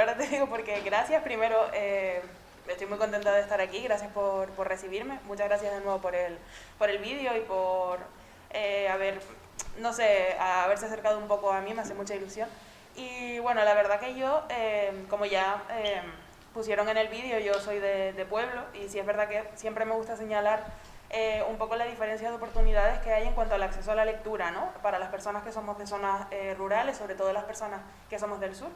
ahora te digo porque gracias. Primero, estoy muy contenta de estar aquí. Gracias por recibirme. Muchas gracias de nuevo por el vídeo y por no sé, haberse acercado un poco a mí. Me hace mucha ilusión. Y bueno, la verdad que yo, como ya pusieron en el vídeo, yo soy de pueblo, y sí es verdad que siempre me gusta señalar un poco la diferencia de oportunidades que hay en cuanto al acceso a la lectura, ¿no? Para las personas que somos de zonas rurales, sobre todo las personas que somos del sur,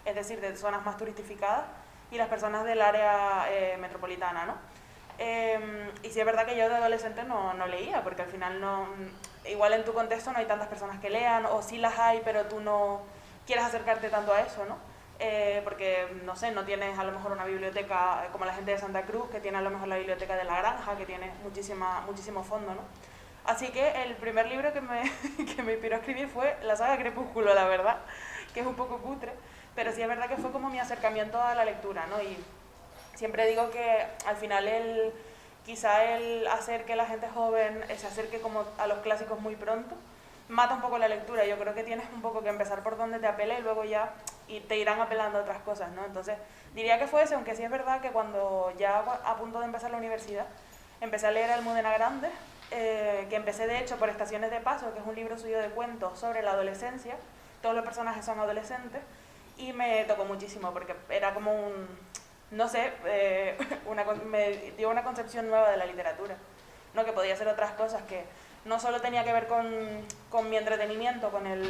es decir, de zonas más turistificadas, y las personas del área metropolitana, ¿no? Y sí es verdad que yo de adolescente no leía, porque al final no, igual en tu contexto no hay tantas personas que lean, o sí las hay, pero tú no quieres acercarte tanto a eso, ¿no? Porque, no sé, no tienes a lo mejor una biblioteca como la gente de Santa Cruz, que tiene a lo mejor la biblioteca de La Granja, que tiene muchísimo fondo, ¿no? Así que el primer libro que me inspiró a escribir fue la saga Crepúsculo, la verdad, que es un poco cutre, pero sí es verdad que fue como mi acercamiento a la lectura, ¿no? Y siempre digo que al final quizá el hacer que la gente joven se acerque como a los clásicos muy pronto mata un poco la lectura. Yo creo que tienes un poco que empezar por donde te apele y luego ya te irán apelando a otras cosas, ¿no? Entonces diría que fue ese, aunque sí es verdad que cuando ya a punto de empezar la universidad empecé a leer Almudena Grandes, que empecé de hecho por Estaciones de Paso, que es un libro suyo de cuentos sobre la adolescencia. Todos los personajes son adolescentes y me tocó muchísimo porque era como no sé, me dio una concepción nueva de la literatura, ¿no? Que podía ser otras cosas, que no solo tenía que ver con mi entretenimiento, con el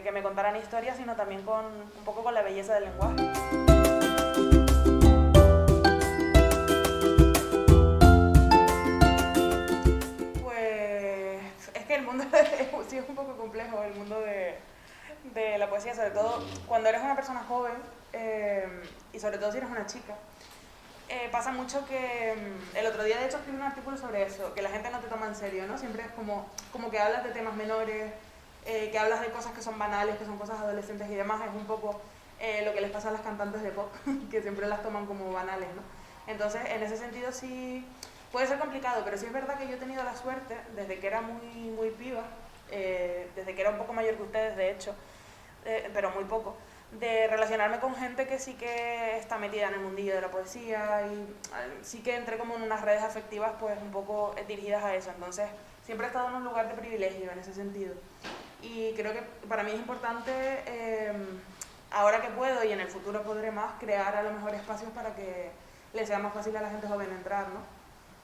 que me contaran historias, sino también un poco con la belleza del lenguaje. Pues es que el mundo sí es un poco complejo, el mundo de la poesía, sobre todo cuando eres una persona joven, y sobre todo si eres una chica. Pasa mucho que el otro día de hecho escribí un artículo sobre eso, que la gente no te toma en serio, ¿no? Siempre es como que hablas de temas menores, que hablas de cosas que son banales, que son cosas adolescentes y demás. Es un poco lo que les pasa a las cantantes de pop, que siempre las toman como banales, ¿no? Entonces, en ese sentido sí puede ser complicado, pero sí es verdad que yo he tenido la suerte, desde que era muy piba, desde que era un poco mayor que ustedes, de hecho, pero muy poco, de relacionarme con gente que sí que está metida en el mundillo de la poesía, y sí que entré como en unas redes afectivas pues un poco dirigidas a eso. Entonces siempre he estado en un lugar de privilegio en ese sentido, y creo que para mí es importante, ahora que puedo y en el futuro podré más, crear a lo mejor espacios para que le sea más fácil a la gente joven entrar, ¿no?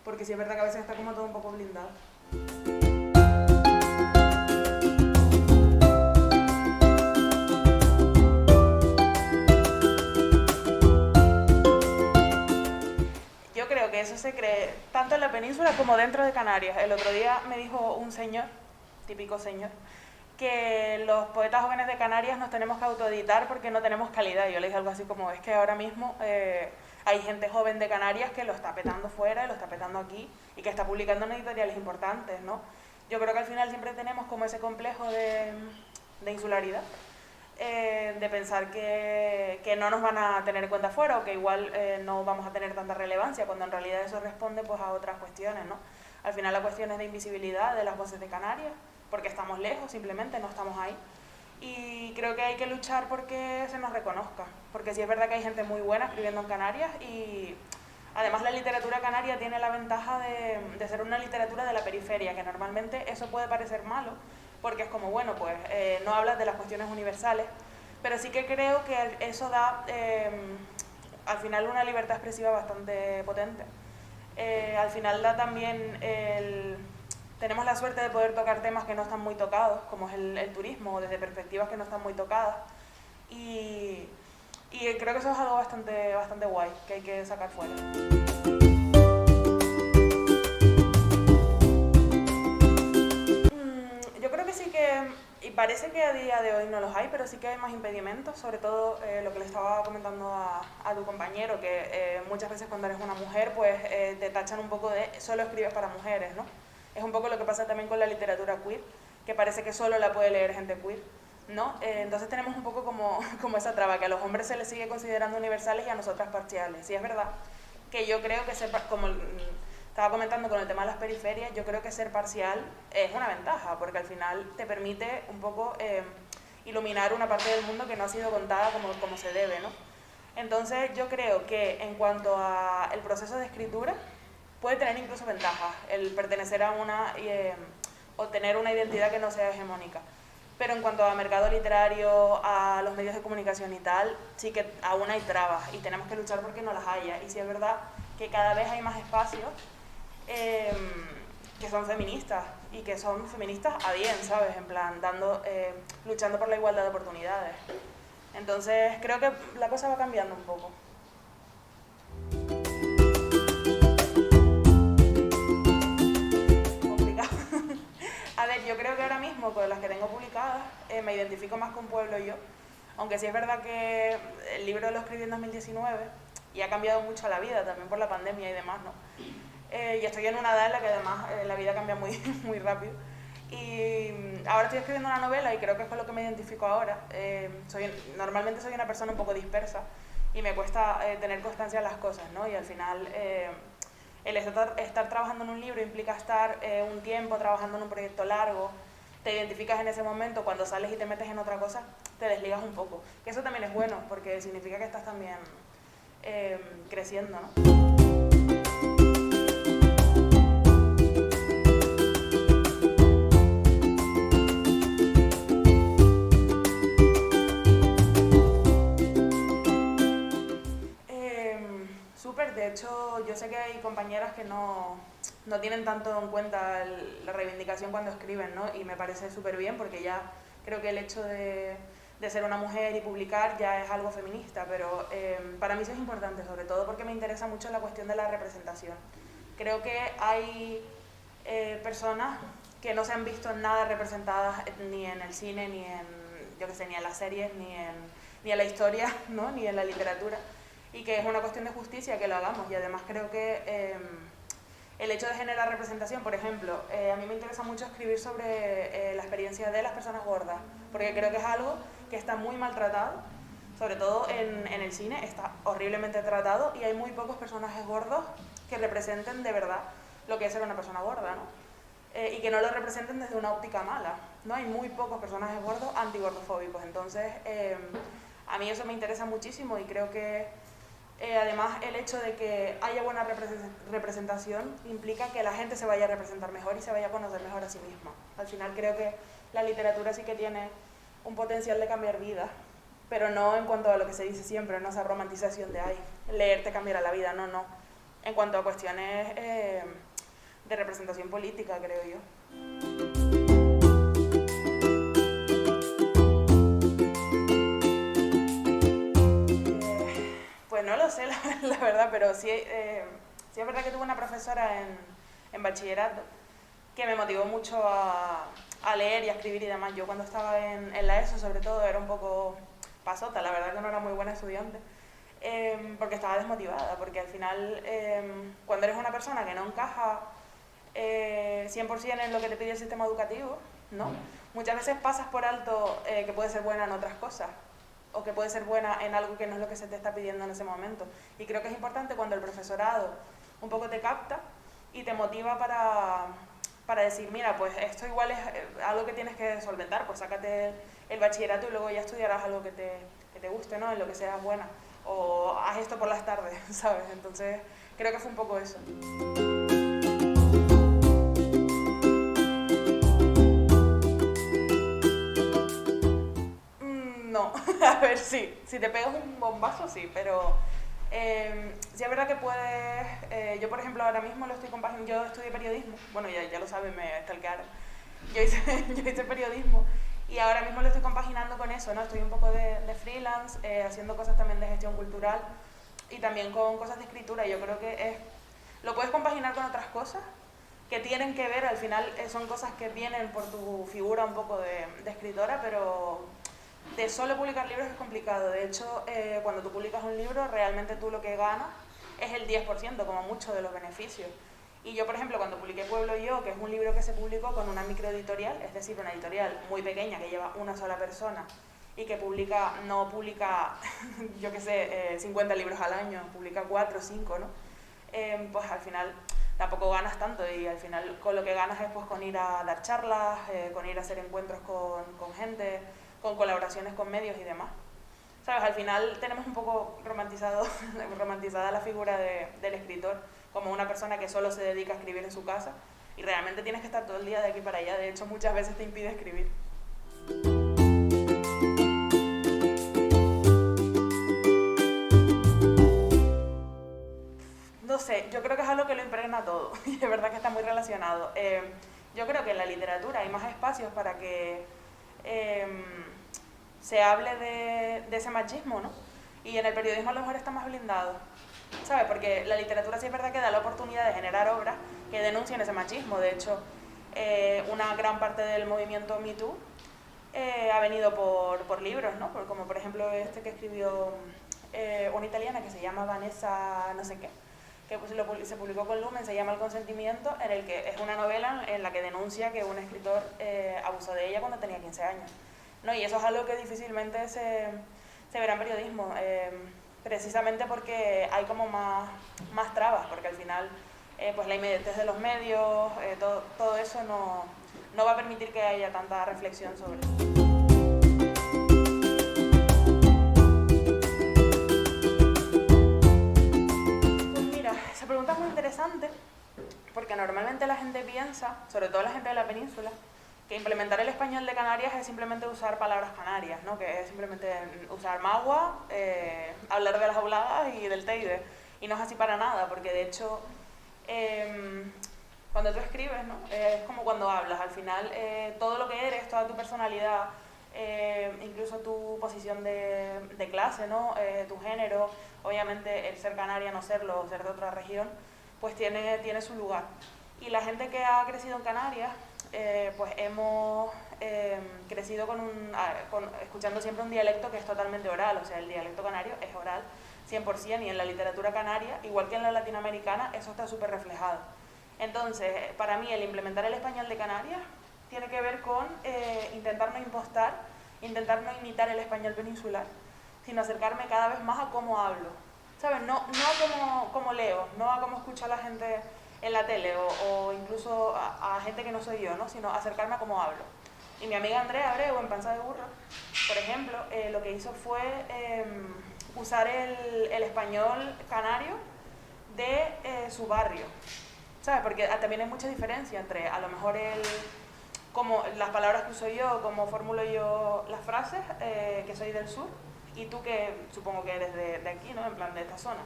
Porque sí es verdad que a veces está como todo un poco blindado. Yo creo que eso se cree tanto en la península como dentro de Canarias. El otro día me dijo un señor, típico señor, que los poetas jóvenes de Canarias nos tenemos que autoeditar porque no tenemos calidad. Yo le dije algo así como, es que ahora mismo hay gente joven de Canarias que lo está petando fuera y lo está petando aquí, y que está publicando en editoriales importantes, ¿no? Yo creo que al final siempre tenemos como ese complejo de insularidad, de pensar que no nos van a tener en cuenta fuera, o que igual no vamos a tener tanta relevancia, cuando en realidad eso responde pues a otras cuestiones, ¿no? Al final la cuestión es de invisibilidad de las voces de Canarias, porque estamos lejos, simplemente no estamos ahí, y creo que hay que luchar porque se nos reconozca, porque sí es verdad que hay gente muy buena escribiendo en Canarias, y además la literatura canaria tiene la ventaja de ser una literatura de la periferia, que normalmente eso puede parecer malo, porque es como, bueno, pues no hablas de las cuestiones universales, pero sí que creo que eso da al final una libertad expresiva bastante potente. Al final da también tenemos la suerte de poder tocar temas que no están muy tocados, como es el turismo, desde perspectivas que no están muy tocadas, y creo que eso es algo bastante guay, que hay que sacar fuera. Yo creo que sí que, y parece que a día de hoy no los hay, pero sí que hay más impedimentos, sobre todo lo que le estaba comentando a tu compañero, que muchas veces cuando eres una mujer pues te tachan un poco de solo escribes para mujeres, ¿no? Es un poco lo que pasa también con la literatura queer, que parece que solo la puede leer gente queer, ¿no? Entonces tenemos un poco como esa traba, que a los hombres se les sigue considerando universales y a nosotras parciales. Sí es verdad que yo creo que como estaba comentando con el tema de las periferias, yo creo que ser parcial es una ventaja, porque al final te permite un poco iluminar una parte del mundo que no ha sido contada como se debe, ¿no? Entonces yo creo que en cuanto a el proceso de escritura, puede tener incluso ventajas el pertenecer a una o tener una identidad que no sea hegemónica. Pero en cuanto a mercado literario, a los medios de comunicación y tal, sí que aún hay trabas y tenemos que luchar porque no las haya. Y sí es verdad que cada vez hay más espacios que son feministas y que son feministas a bien, ¿sabes? En plan, luchando por la igualdad de oportunidades. Entonces creo que la cosa va cambiando un poco. A ver, yo creo que ahora mismo con las que tengo publicadas me identifico más con Pueblo y yo, aunque sí es verdad que el libro lo escribí en 2019 y ha cambiado mucho la vida también por la pandemia y demás, ¿no? Y estoy en una edad en la que además la vida cambia muy, muy rápido. Y ahora estoy escribiendo una novela y creo que es con lo que me identifico ahora. Normalmente soy una persona un poco dispersa y me cuesta tener constancia en las cosas, ¿no? Y al final el estar trabajando en un libro implica estar un tiempo trabajando en un proyecto largo, te identificas en ese momento, cuando sales y te metes en otra cosa, te desligas un poco. Que eso también es bueno, porque significa que estás también creciendo, ¿no? Súper, de hecho yo sé que hay compañeras que no tienen tanto en cuenta la reivindicación cuando escriben, ¿no? Y me parece súper bien porque ya creo que el hecho de ser una mujer y publicar ya es algo feminista, pero para mí eso es importante, sobre todo porque me interesa mucho la cuestión de la representación. Creo que hay personas que no se han visto nada representadas ni en el cine, ni en, yo qué sé, ni en las series, ni en la historia, ¿no? Ni en la literatura. Y que es una cuestión de justicia que lo hagamos. Y además creo que el hecho de generar representación, por ejemplo, a mí me interesa mucho escribir sobre la experiencia de las personas gordas, porque creo que es algo que está muy maltratado, sobre todo en el cine, está horriblemente tratado y hay muy pocos personajes gordos que representen de verdad lo que es ser una persona gorda, ¿no? Y que no lo representen desde una óptica mala, ¿no? Hay muy pocos personajes gordos antigordofóbicos, entonces a mí eso me interesa muchísimo y creo que además el hecho de que haya buena representación implica que la gente se vaya a representar mejor y se vaya a conocer mejor a sí misma. Al final creo que la literatura sí que tiene un potencial de cambiar vidas, pero no en cuanto a lo que se dice siempre, no esa romantización de ay, leer te cambiará la vida, no. En cuanto a cuestiones de representación política, creo yo. Pues no lo sé, la verdad, pero sí es verdad que tuve una profesora en bachillerato que me motivó mucho a leer y a escribir y demás. Yo cuando estaba en la ESO, sobre todo, era un poco pasota, la verdad que no era muy buena estudiante, porque estaba desmotivada, porque al final, cuando eres una persona que no encaja 100% en lo que te pide el sistema educativo, ¿no? Muchas veces pasas por alto que puede ser buena en otras cosas, o que puede ser buena en algo que no es lo que se te está pidiendo en ese momento. Y creo que es importante cuando el profesorado un poco te capta y te motiva para decir, mira, pues esto igual es algo que tienes que solventar, pues sácate el bachillerato y luego ya estudiarás algo que te guste, ¿no? En lo que seas buena. O haz esto por las tardes, ¿sabes? Entonces creo que fue un poco eso. No, a ver, sí, si te pegas un bombazo, sí, pero sí es verdad que puedes, yo por ejemplo ahora mismo lo estoy compaginando, yo estudié periodismo, bueno ya lo saben, me stalkearon, yo hice periodismo y ahora mismo lo estoy compaginando con eso, ¿no? Estoy un poco de freelance, haciendo cosas también de gestión cultural y también con cosas de escritura, yo creo que lo puedes compaginar con otras cosas que tienen que ver, al final son cosas que vienen por tu figura un poco de escritora, pero de solo publicar libros es complicado. De hecho, cuando tú publicas un libro, realmente tú lo que ganas es el 10% como mucho de los beneficios. Y yo, por ejemplo, cuando publiqué Pueblo y yo, que es un libro que se publicó con una microeditorial, es decir, una editorial muy pequeña que lleva una sola persona y que no publica, yo qué sé, 50 libros al año, publica 4 o 5, ¿no? Pues al final tampoco ganas tanto y al final con lo que ganas es pues con ir a dar charlas, con ir a hacer encuentros con gente, con colaboraciones con medios y demás. ¿sabes? Al final tenemos un poco romantizada la figura del escritor como una persona que solo se dedica a escribir en su casa, y realmente tienes que estar todo el día de aquí para allá. De hecho, muchas veces te impide escribir. No sé, yo creo que es algo que lo impregna todo y de verdad que está muy relacionado. Yo creo que en la literatura hay más espacios para que se hable de ese machismo, ¿no? Y en el periodismo a lo mejor está más blindado, ¿sabes? Porque la literatura sí es verdad que da la oportunidad de generar obras que denuncien ese machismo. De hecho, una gran parte del movimiento Me Too ha venido por libros, ¿no? Como por ejemplo este que escribió una italiana que se llama Vanessa no sé qué, que pues se publicó con Lumen, se llama El consentimiento, en el que es una novela en la que denuncia que un escritor abusó de ella cuando tenía 15 años, ¿no? Y eso es algo que difícilmente se verá en periodismo, precisamente porque hay como más trabas, porque al final pues la inmediatez de los medios, todo eso no va a permitir que haya tanta reflexión sobre eso. Esa pregunta es muy interesante porque normalmente la gente piensa, sobre todo la gente de la península, que implementar el español de Canarias es simplemente usar palabras canarias, ¿no? Que es simplemente usar magua, hablar de las habladas y del teide. Y no es así para nada, porque de hecho cuando tú escribes, ¿no? Es como cuando hablas. Al final todo lo que eres, toda tu personalidad, incluso tu posición de clase, ¿no? Tu género, obviamente el ser canaria, no serlo, o ser de otra región, pues tiene su lugar. Y la gente que ha crecido en Canarias, pues hemos crecido escuchando siempre un dialecto que es totalmente oral, o sea, el dialecto canario es oral 100%, y en la literatura canaria, igual que en la latinoamericana, eso está súper reflejado. Entonces, para mí el implementar el español de Canarias tiene que ver con intentar no impostar, intentar no imitar el español peninsular, sino acercarme cada vez más a cómo hablo, ¿sabes? No a cómo leo, no a cómo escucho a la gente en la tele o incluso a gente que no soy yo, ¿no? Sino acercarme a cómo hablo. Y mi amiga Andrea Abreu, en Panza de Burro, por ejemplo, lo que hizo fue usar el español canario de su barrio, ¿sabes? Porque también hay mucha diferencia entre a lo mejor como las palabras que uso yo, cómo formulo yo las frases, que soy del sur, y tú que supongo que eres de aquí, ¿no? En plan de esta zona.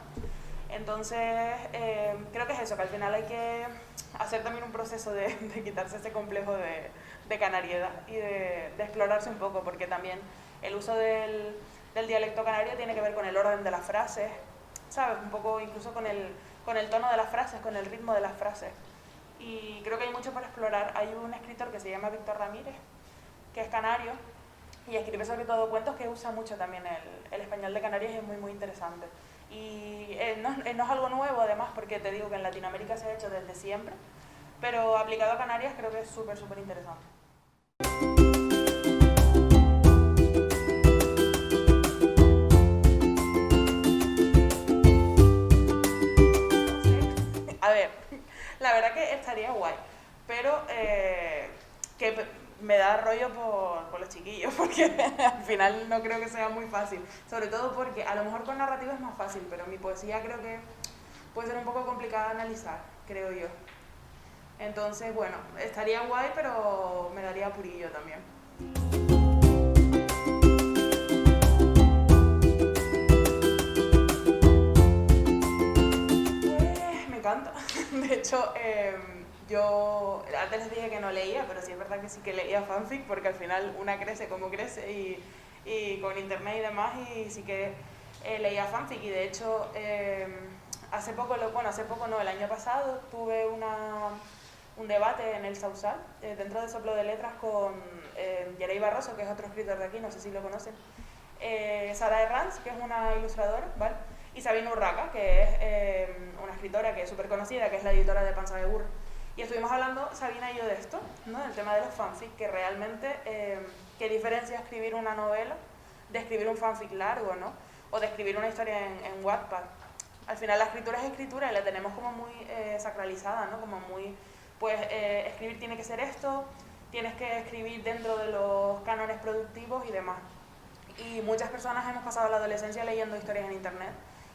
Entonces, creo que es eso, que al final hay que hacer también un proceso de quitarse ese complejo de canariedad y de explorarse un poco, porque también el uso del dialecto canario tiene que ver con el orden de las frases, ¿sabes? Un poco incluso con el tono de las frases, con el ritmo de las frases. Y creo que hay mucho por explorar. Hay un escritor que se llama Víctor Ramírez, que es canario, y escribe sobre todo cuentos que usa mucho también el español de Canarias, y es muy, muy interesante. Y no es algo nuevo, además, porque te digo que en Latinoamérica se ha hecho desde siempre, pero aplicado a Canarias creo que es súper, súper interesante. A ver, la verdad que estaría guay, pero que me da rollo por los chiquillos, porque al final no creo que sea muy fácil, sobre todo porque a lo mejor con narrativa es más fácil, pero mi poesía creo que puede ser un poco complicada de analizar, creo yo. Entonces, bueno, estaría guay, pero me daría apurillo también. Pues me encanta. De hecho, yo antes les dije que no leía, pero sí es verdad que sí que leía fanfic, porque al final una crece como crece y con internet y demás, y sí que leía fanfic. Y de hecho, hace poco no, el año pasado tuve un debate en el Sausal, dentro de Soplo de Letras, con Yerey Barroso, que es otro escritor de aquí, no sé si lo conocen, Sara Herranz, que es una ilustradora, ¿vale? Y Sabina Urraca, que es una escritora que es súper conocida, que es la editora de Panza de Burro. Y estuvimos hablando, Sabina y yo, de esto, ¿no? Del tema de los fanfic, que realmente, qué diferencia escribir una novela de escribir un fanfic largo, ¿no? O de escribir una historia en Wattpad. Al final la escritura es escritura y la tenemos como muy sacralizada, ¿no? Como muy, pues, escribir tiene que ser esto, tienes que escribir dentro de los cánones productivos y demás. Y muchas personas hemos pasado la adolescencia leyendo historias en internet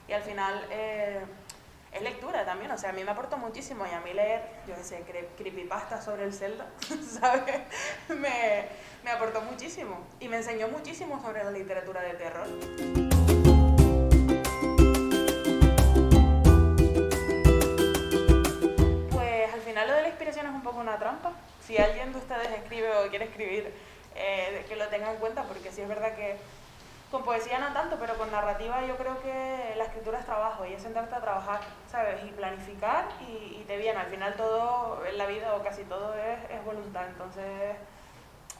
y al final es lectura también, o sea, a mí me aportó muchísimo y a mí leer, yo qué sé, creepypasta sobre el Zelda, ¿sabes? Me aportó muchísimo y me enseñó muchísimo sobre la literatura de terror. Pues al final lo de la inspiración es un poco una trampa. Si alguien de ustedes escribe o quiere escribir, que lo tenga en cuenta, porque sí es verdad que con poesía no tanto, pero con narrativa yo creo que la escritura es trabajo y es sentarte a trabajar, ¿sabes? Y planificar y te viene. Al final todo en la vida o casi todo es voluntad, entonces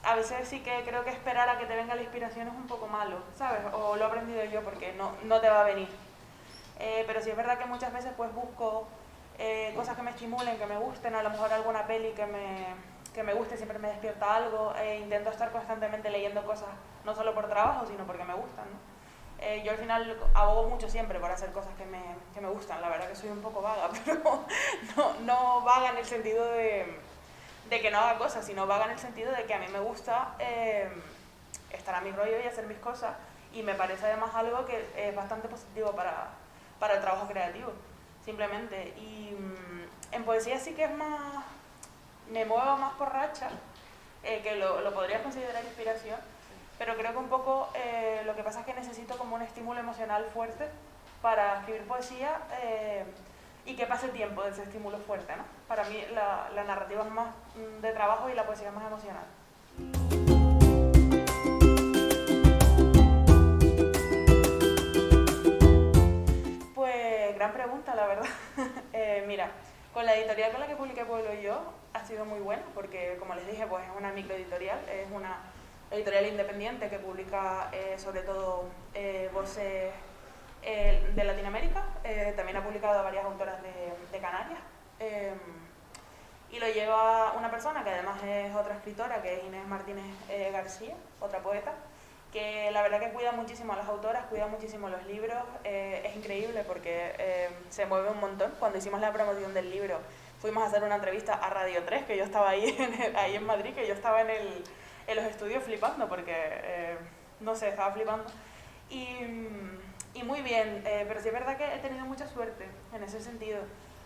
a veces sí que creo que esperar a que te venga la inspiración es un poco malo, ¿sabes? O lo he aprendido yo porque no te va a venir. Pero sí es verdad que muchas veces pues busco cosas que me estimulen, que me gusten, a lo mejor alguna peli que me guste, siempre me despierta algo, intento estar constantemente leyendo cosas, no solo por trabajo, sino porque me gustan, ¿no? Yo al final abogo mucho siempre por hacer cosas que me gustan, la verdad que soy un poco vaga, pero no vaga en el sentido de que no haga cosas, sino vaga en el sentido de que a mí me gusta estar a mi rollo y hacer mis cosas, y me parece además algo que es bastante positivo para el trabajo creativo, simplemente. Y en poesía sí que es más, me muevo más por racha, que lo podrías considerar inspiración, pero creo que un poco lo que pasa es que necesito como un estímulo emocional fuerte para escribir poesía y que pase tiempo de ese estímulo fuerte, ¿no? Para mí la narrativa es más de trabajo y la poesía es más emocional. Pues gran pregunta, la verdad. Mira, con la editorial con la que publiqué Pueblo y Yo ha sido muy buena porque, como les dije, pues es una microeditorial, es una editorial independiente que publica sobre todo voces de Latinoamérica, también ha publicado a varias autoras de Canarias, y lo lleva una persona que además es otra escritora, que es Inés Martínez García, otra poeta, que la verdad que cuida muchísimo a las autoras, cuida muchísimo los libros, es increíble porque se mueve un montón. Cuando hicimos la promoción del libro fuimos a hacer una entrevista a Radio 3, que yo estaba ahí en Madrid, que yo estaba en los estudios flipando porque, no sé, estaba flipando. Y muy bien, pero sí es verdad que he tenido mucha suerte en ese sentido,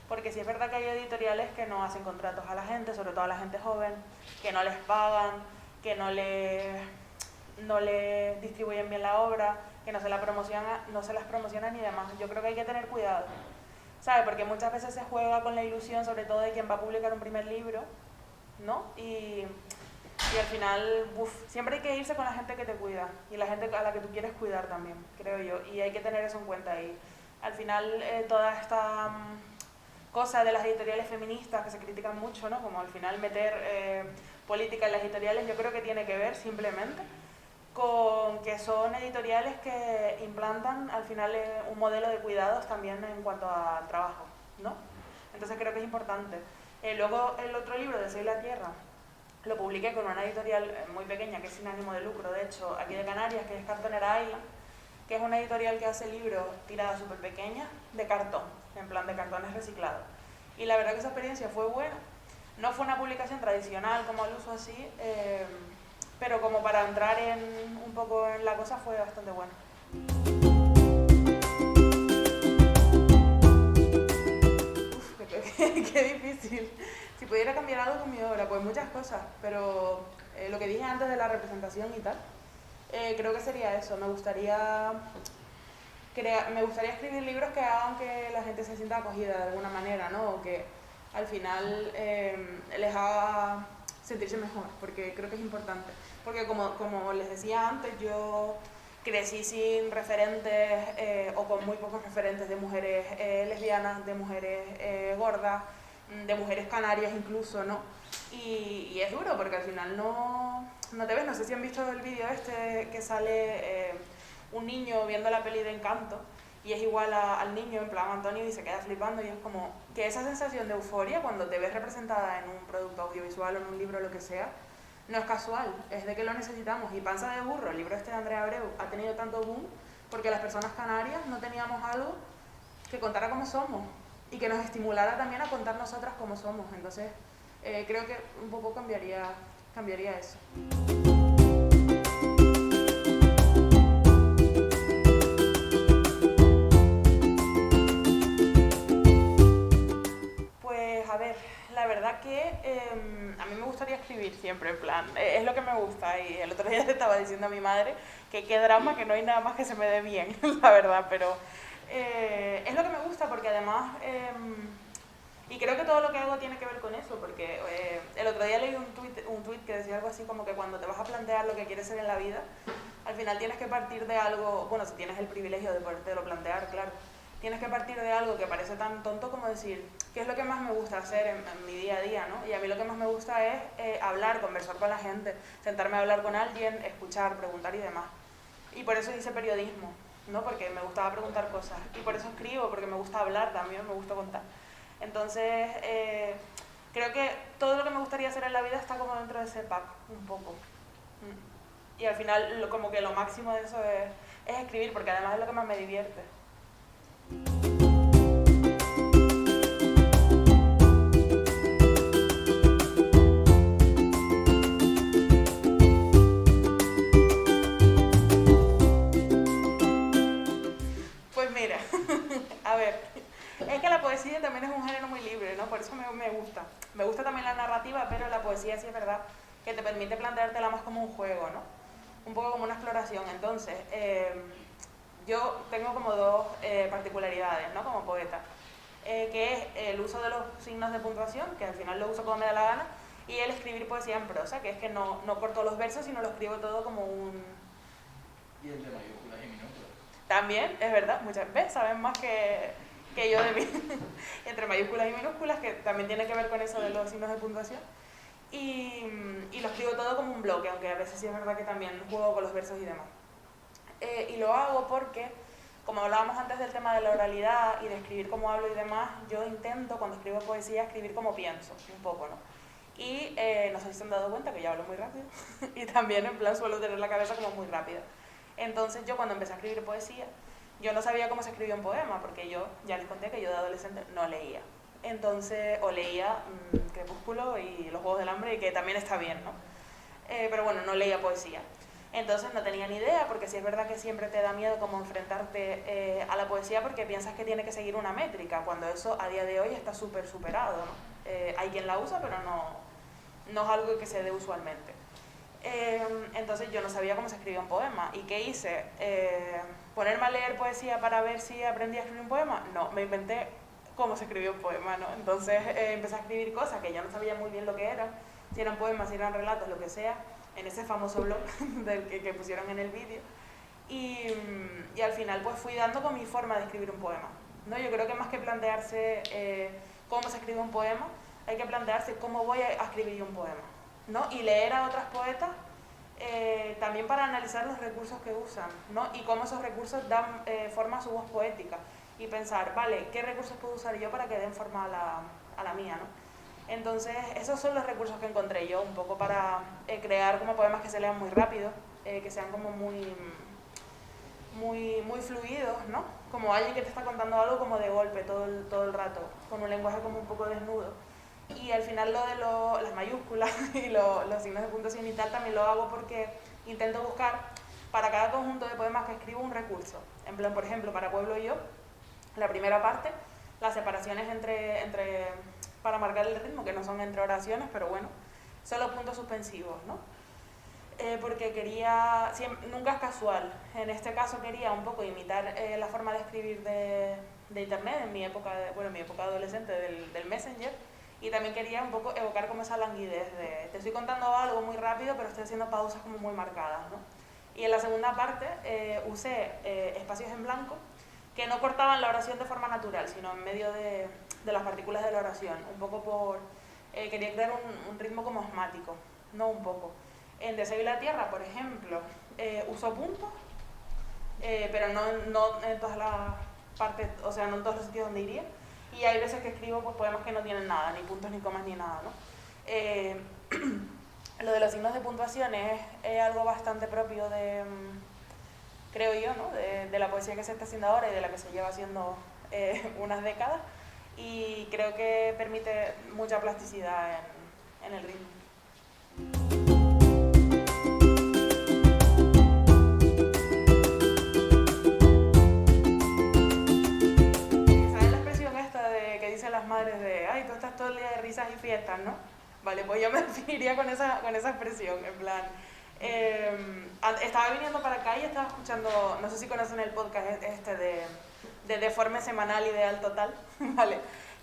porque sí es verdad que hay editoriales que no hacen contratos a la gente, sobre todo a la gente joven, que no les pagan, que no les distribuyen bien la obra, que no se las promocionan y demás. Yo creo que hay que tener cuidado, ¿sabes? Porque muchas veces se juega con la ilusión, sobre todo de quien va a publicar un primer libro, ¿no? Y al final, siempre hay que irse con la gente que te cuida y la gente a la que tú quieres cuidar también, creo yo, y hay que tener eso en cuenta. Y al final toda esta cosa de las editoriales feministas que se critican mucho, ¿no? Como al final meter política en las editoriales, yo creo que tiene que ver simplemente con que son editoriales que implantan al final un modelo de cuidados también en cuanto al trabajo, ¿no? Entonces creo que es importante. Luego el otro libro de Soy la Tierra lo publiqué con una editorial muy pequeña que es sin ánimo de lucro, de hecho, aquí de Canarias, que es Cartonera Island, que es una editorial que hace libros tiradas súper pequeñas de cartón, en plan de cartones reciclados. Y la verdad que esa experiencia fue buena. No fue una publicación tradicional como al uso así, pero como para entrar un poco en la cosa fue bastante bueno. Qué difícil. Si pudiera cambiar algo con mi obra, pues muchas cosas, pero lo que dije antes de la representación y tal, creo que sería eso. Me gustaría escribir libros que hagan que la gente se sienta acogida de alguna manera, ¿no? O que al final les haga sentirse mejor, porque creo que es importante. Porque como les decía antes, yo crecí sin referentes o con muy pocos referentes de mujeres lesbianas, de mujeres gordas, de mujeres canarias incluso, ¿no? Y es duro porque al final no te ves. No sé si han visto el vídeo este que sale un niño viendo la peli de Encanto y es igual al niño, en plan Antonio, y se queda flipando, y es como que esa sensación de euforia cuando te ves representada en un producto audiovisual o en un libro o lo que sea, no es casual, es de que lo necesitamos. Y Panza de Burro, el libro este de Andrea Abreu, ha tenido tanto boom porque las personas canarias no teníamos algo que contara cómo somos y que nos estimulara también a contar nosotras cómo somos. Entonces creo que un poco cambiaría eso. la verdad que a mí me gustaría escribir siempre, en plan, es lo que me gusta. Y el otro día le estaba diciendo a mi madre que qué drama, que no hay nada más que se me dé bien, la verdad, pero es lo que me gusta porque además, y creo que todo lo que hago tiene que ver con eso, porque el otro día leí un tuit que decía algo así como que cuando te vas a plantear lo que quieres ser en la vida, al final tienes que partir de algo, bueno, si tienes el privilegio de podértelo plantear, claro, tienes que partir de algo que parece tan tonto como decir, ¿qué es lo que más me gusta hacer en mi día a día, ¿no? Y a mí lo que más me gusta es hablar, conversar con la gente, sentarme a hablar con alguien, escuchar, preguntar y demás. Y por eso hice periodismo, ¿no? Porque me gustaba preguntar cosas. Y por eso escribo, porque me gusta hablar también, me gusta contar. Entonces, creo que todo lo que me gustaría hacer en la vida está como dentro de ese pack, un poco. Y al final, como que lo máximo de eso es escribir, porque además es lo que más me divierte. Pues mira, a ver, es que la poesía también es un género muy libre, ¿no? Por eso me gusta. Me gusta también la narrativa, pero la poesía sí es verdad que te permite planteártela más como un juego, ¿no? Un poco como una exploración. Entonces, yo tengo como dos particularidades, ¿no? Como poeta, que es el uso de los signos de puntuación, que al final lo uso como me da la gana, y el escribir poesía en prosa, que es que no corto los versos, sino lo escribo todo como un... Y el de mayúsculas y minúsculas. También, es verdad, muchas veces saben más que yo de mí, entre mayúsculas y minúsculas, que también tiene que ver con eso de los signos de puntuación. Y lo escribo todo como un bloque, aunque a veces sí es verdad que también juego con los versos y demás. Y lo hago porque, como hablábamos antes del tema de la oralidad y de escribir como hablo y demás, yo intento cuando escribo poesía escribir como pienso, un poco, ¿no? Y no sé si se han dado cuenta que yo hablo muy rápido y también en plan suelo tener la cabeza como muy rápida. Entonces yo cuando empecé a escribir poesía, yo no sabía cómo se escribía un poema, porque yo, ya les conté que yo de adolescente no leía. Entonces, o leía Crepúsculo y Los Juegos del Hambre, y que también está bien, ¿no? Pero bueno, no leía poesía. Entonces no tenía ni idea, porque sí es verdad que siempre te da miedo como enfrentarte a la poesía porque piensas que tiene que seguir una métrica, cuando eso a día de hoy está súper superado, ¿no? Hay quien la usa, pero no es algo que se dé usualmente. Entonces yo no sabía cómo se escribía un poema. ¿Y qué hice? ¿Ponerme a leer poesía para ver si aprendí a escribir un poema? No, me inventé cómo se escribía un poema, ¿no? Entonces empecé a escribir cosas que yo no sabía muy bien lo que eran, si eran poemas, si eran relatos, lo que sea, en ese famoso blog del que pusieron en el vídeo. Y al final pues fui dando con mi forma de escribir un poema, ¿no? Yo creo que más que plantearse cómo se escribe un poema, hay que plantearse cómo voy a escribir yo un poema, ¿no? Y leer a otras poetas también para analizar los recursos que usan, ¿no? Y cómo esos recursos dan forma a su voz poética. Y pensar, vale, ¿qué recursos puedo usar yo para que den forma a la mía, ¿no? Entonces, esos son los recursos que encontré yo, un poco para crear como poemas que se lean muy rápido, que sean como muy fluidos, ¿no? Como alguien que te está contando algo como de golpe todo el rato, con un lenguaje como un poco desnudo. Y al final lo de las mayúsculas y los signos de puntuación y tal también lo hago porque intento buscar para cada conjunto de poemas que escribo un recurso. En plan, por ejemplo, para Pueblo y yo, la primera parte, las separaciones para marcar el ritmo, que no son entre oraciones, pero bueno, son los puntos suspensivos, ¿no? Porque quería, nunca es casual, en este caso quería un poco imitar la forma de escribir de internet en mi época, mi época adolescente del Messenger, y también quería un poco evocar como esa languidez de te estoy contando algo muy rápido pero estoy haciendo pausas como muy marcadas, ¿no? Y en la segunda parte usé espacios en blanco que no cortaban la oración de forma natural, sino en medio de las partículas de la oración, un poco quería crear un ritmo como asmático, no un poco. En Deseo y la Tierra, por ejemplo, uso puntos, pero no en todas las partes, o sea, no en todos los sitios donde iría. Y hay veces que escribo pues, poemas que no tienen nada, ni puntos, ni comas, ni nada, ¿no? Lo de los signos de puntuación es algo bastante propio de, creo yo, ¿no? De la poesía que se está haciendo ahora y de la que se lleva haciendo unas décadas, y creo que permite mucha plasticidad en el ritmo. las madres de, ay, tú estás todo el día de risas y fiestas, ¿no? Vale, pues yo me definiría con esa expresión, en plan... estaba viniendo para acá y estaba escuchando, no sé si conocen el podcast este de Deforme Semanal Ideal Total, ¿vale?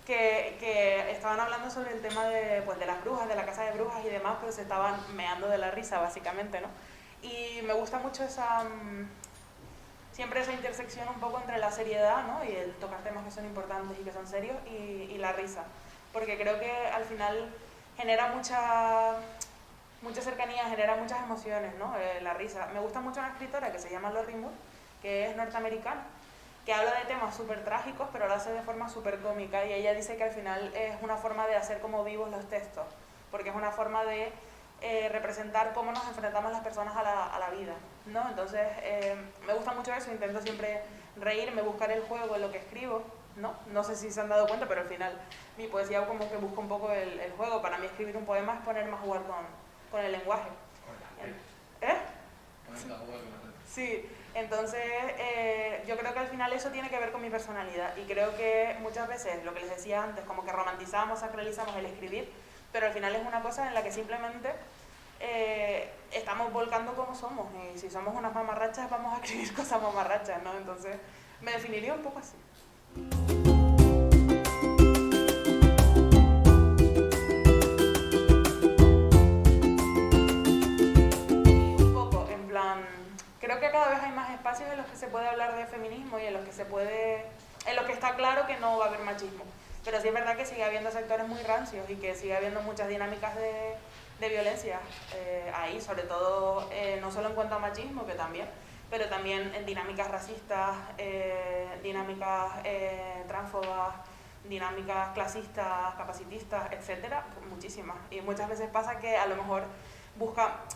Que estaban hablando sobre el tema de, pues, de las brujas, de la casa de brujas y demás, pero se estaban meando de la risa, básicamente, ¿no? Y me gusta mucho siempre esa intersección un poco entre la seriedad, ¿no? Y el tocar temas que son importantes y que son serios y la risa, porque creo que al final genera mucha cercanía, genera muchas emociones, ¿no? La risa. Me gusta mucho una escritora que se llama Lori Moore, que es norteamericana, que habla de temas súper trágicos, pero lo hace de forma súper cómica, y ella dice que al final es una forma de hacer como vivos los textos, porque es una forma de representar cómo nos enfrentamos las personas a la vida, ¿no? Entonces, me gusta mucho eso, intento siempre reírme, buscar el juego en lo que escribo, ¿no? No sé si se han dado cuenta, pero al final mi poesía como que busca un poco el juego. Para mí escribir un poema es ponerme a jugar con el lenguaje. Sí, entonces yo creo que al final eso tiene que ver con mi personalidad, y creo que muchas veces, lo que les decía antes, como que romantizamos, sacralizamos el escribir, pero al final es una cosa en la que simplemente estamos volcando como somos, y si somos unas mamarrachas vamos a escribir cosas mamarrachas, ¿no? Entonces me definiría un poco así. Creo que cada vez hay más espacios en los que se puede hablar de feminismo y en los que está claro que no va a haber machismo. Pero sí es verdad que sigue habiendo sectores muy rancios y que sigue habiendo muchas dinámicas de violencia ahí, sobre todo no solo en cuanto a machismo, que también, pero también en dinámicas racistas, dinámicas transfobas, dinámicas clasistas, capacitistas, etcétera, muchísimas. Y muchas veces pasa que a lo mejor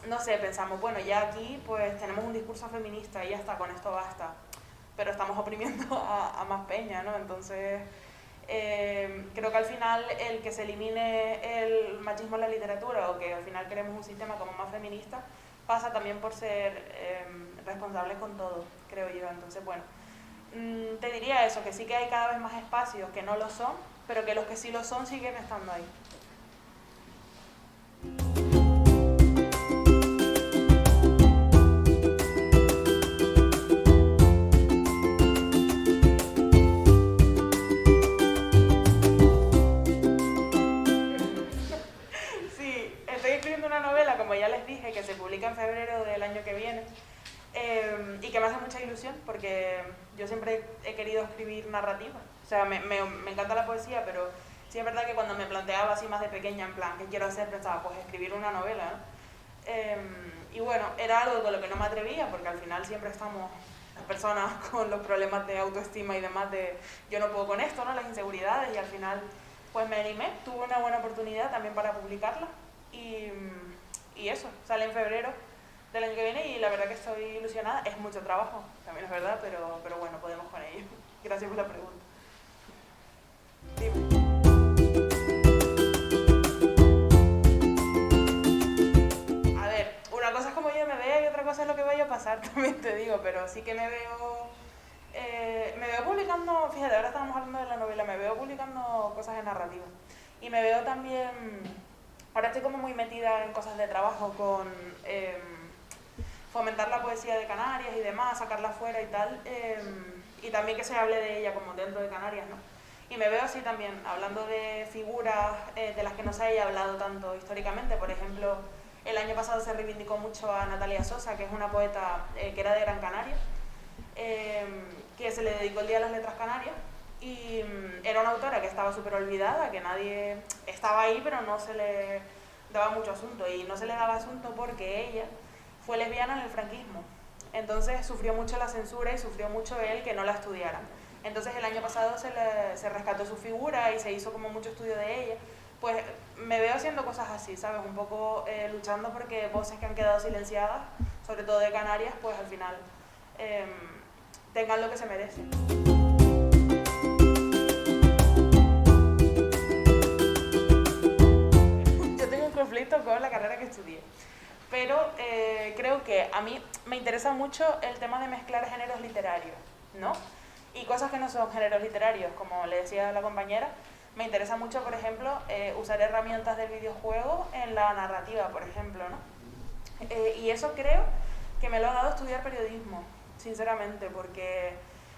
no sé, pensamos, bueno, ya aquí pues tenemos un discurso feminista y ya está, con esto basta, pero estamos oprimiendo a más peña, ¿no? Entonces, creo que al final el que se elimine el machismo en la literatura, o que al final queremos un sistema como más feminista, pasa también por ser responsables con todo, creo yo. Entonces, bueno, te diría eso, que sí que hay cada vez más espacios que no lo son, pero que los que sí lo son siguen estando ahí. Que se publica en febrero del año que viene, y que me hace mucha ilusión porque yo siempre he querido escribir narrativa. O sea, me encanta la poesía, pero sí es verdad que cuando me planteaba así más de pequeña, en plan, ¿qué quiero hacer? Pensaba, pues escribir una novela, ¿no? Y bueno, era algo con lo que no me atrevía, porque al final siempre estamos las personas con los problemas de autoestima y demás, de yo no puedo con esto, ¿no? Las inseguridades, y al final pues me animé, tuve una buena oportunidad también para publicarla, y eso, sale en febrero del año que viene, y la verdad que estoy ilusionada. Es mucho trabajo, también es verdad, pero bueno, podemos con ello. Gracias por la pregunta. Dime. A ver, una cosa es como yo me veo y otra cosa es lo que vaya a pasar, también te digo, pero sí que me veo publicando, fíjate, ahora estamos hablando de la novela, me veo publicando cosas de narrativa, y me veo también... Ahora estoy como muy metida en cosas de trabajo, con fomentar la poesía de Canarias y demás, sacarla afuera y tal, y también que se hable de ella como dentro de Canarias, ¿no? Y me veo así también, hablando de figuras de las que no se haya hablado tanto históricamente. Por ejemplo, el año pasado se reivindicó mucho a Natalia Sosa, que es una poeta que era de Gran Canaria, que se le dedicó el Día de las Letras Canarias, y era una autora que estaba súper olvidada, que nadie estaba ahí, pero no se le daba mucho asunto, y no se le daba asunto porque ella fue lesbiana en el franquismo, entonces sufrió mucho la censura y sufrió mucho él que no la estudiaran. Entonces el año pasado se rescató su figura y se hizo como mucho estudio de ella. Pues me veo haciendo cosas así, ¿sabes? Un poco luchando porque voces que han quedado silenciadas, sobre todo de Canarias, pues al final tengan lo que se merecen. Conflicto con la carrera que estudié, pero creo que a mí me interesa mucho el tema de mezclar géneros literarios, ¿no? Y cosas que no son géneros literarios, como le decía la compañera, me interesa mucho, por ejemplo, usar herramientas del videojuego en la narrativa, por ejemplo, ¿no? Y eso creo que me lo ha dado estudiar periodismo, sinceramente, porque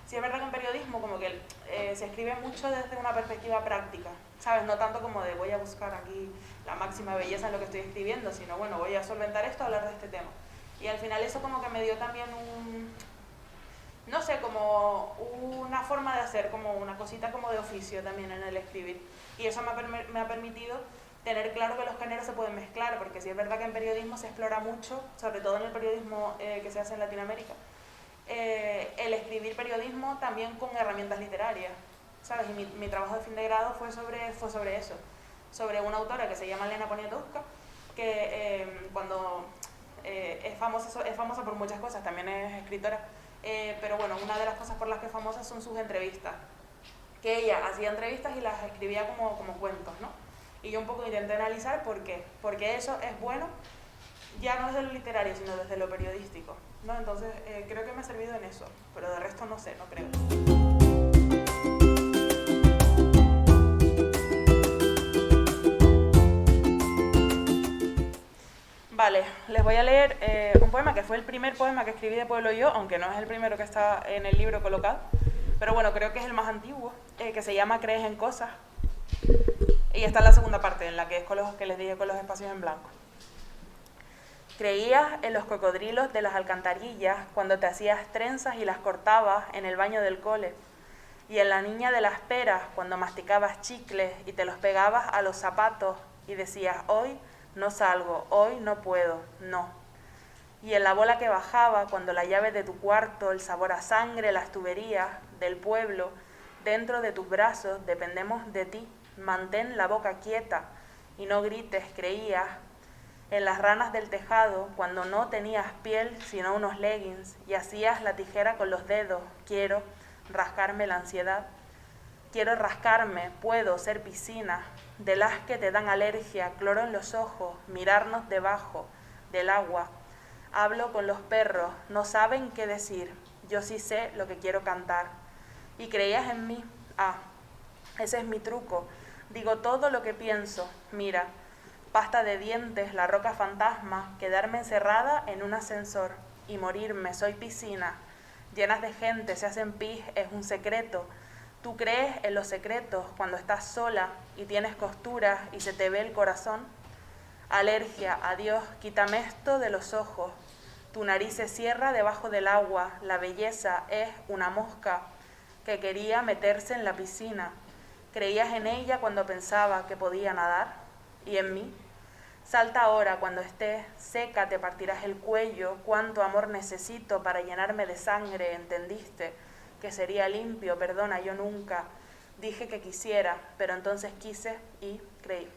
sí es verdad que en periodismo como que se escribe mucho desde una perspectiva práctica, ¿sabes? No tanto como de voy a buscar aquí la máxima belleza en lo que estoy escribiendo, sino bueno, voy a solventar esto, hablar de este tema. Y al final eso como que me dio también no sé, como una forma de hacer, como una cosita como de oficio también en el escribir. Y eso me ha permitido tener claro que los géneros se pueden mezclar, porque sí es verdad que en periodismo se explora mucho, sobre todo en el periodismo que se hace en Latinoamérica, el escribir periodismo también con herramientas literarias, ¿sabes? Y mi trabajo de fin de grado fue sobre eso, sobre una autora que se llama Elena Poniatowska, que es famosa por muchas cosas, también es escritora, pero bueno, una de las cosas por las que es famosa son sus entrevistas, que ella hacía entrevistas y las escribía como cuentos, ¿no? Y yo un poco intenté analizar por qué, porque eso es bueno ya no desde lo literario, sino desde lo periodístico, ¿no? Entonces creo que me ha servido en eso, pero de resto no sé, no creo. Vale, les voy a leer un poema que fue el primer poema que escribí de Pueblo Yo, aunque no es el primero que está en el libro colocado, pero bueno, creo que es el más antiguo, que se llama Crees en cosas. Y esta es la segunda parte, en la que es con los que les dije con los espacios en blanco. Creías en los cocodrilos de las alcantarillas cuando te hacías trenzas y las cortabas en el baño del cole, y en la niña de las peras cuando masticabas chicles y te los pegabas a los zapatos y decías, hoy no salgo, hoy no puedo, no. Y en la bola que bajaba cuando la llave de tu cuarto, el sabor a sangre, las tuberías del pueblo, dentro de tus brazos dependemos de ti, mantén la boca quieta y no grites, creías. En las ranas del tejado, cuando no tenías piel sino unos leggings y hacías la tijera con los dedos, quiero rascarme la ansiedad. Quiero rascarme, puedo ser piscina, de las que te dan alergia, cloro en los ojos, mirarnos debajo del agua. Hablo con los perros, no saben qué decir, yo sí sé lo que quiero cantar. Y creías en mí, ese es mi truco, digo todo lo que pienso, mira, pasta de dientes, la roca fantasma, quedarme encerrada en un ascensor y morirme, soy piscina, llenas de gente, se hacen pis, es un secreto. ¿Tú crees en los secretos cuando estás sola y tienes costuras y se te ve el corazón? Alergia, adiós, quítame esto de los ojos. Tu nariz se cierra debajo del agua, la belleza es una mosca que quería meterse en la piscina. ¿Creías en ella cuando pensaba que podía nadar? ¿Y en mí? Salta ahora, cuando estés seca te partirás el cuello, cuánto amor necesito para llenarme de sangre, ¿entendiste? Que sería limpio, perdona, yo nunca dije que quisiera, pero entonces quise y creí.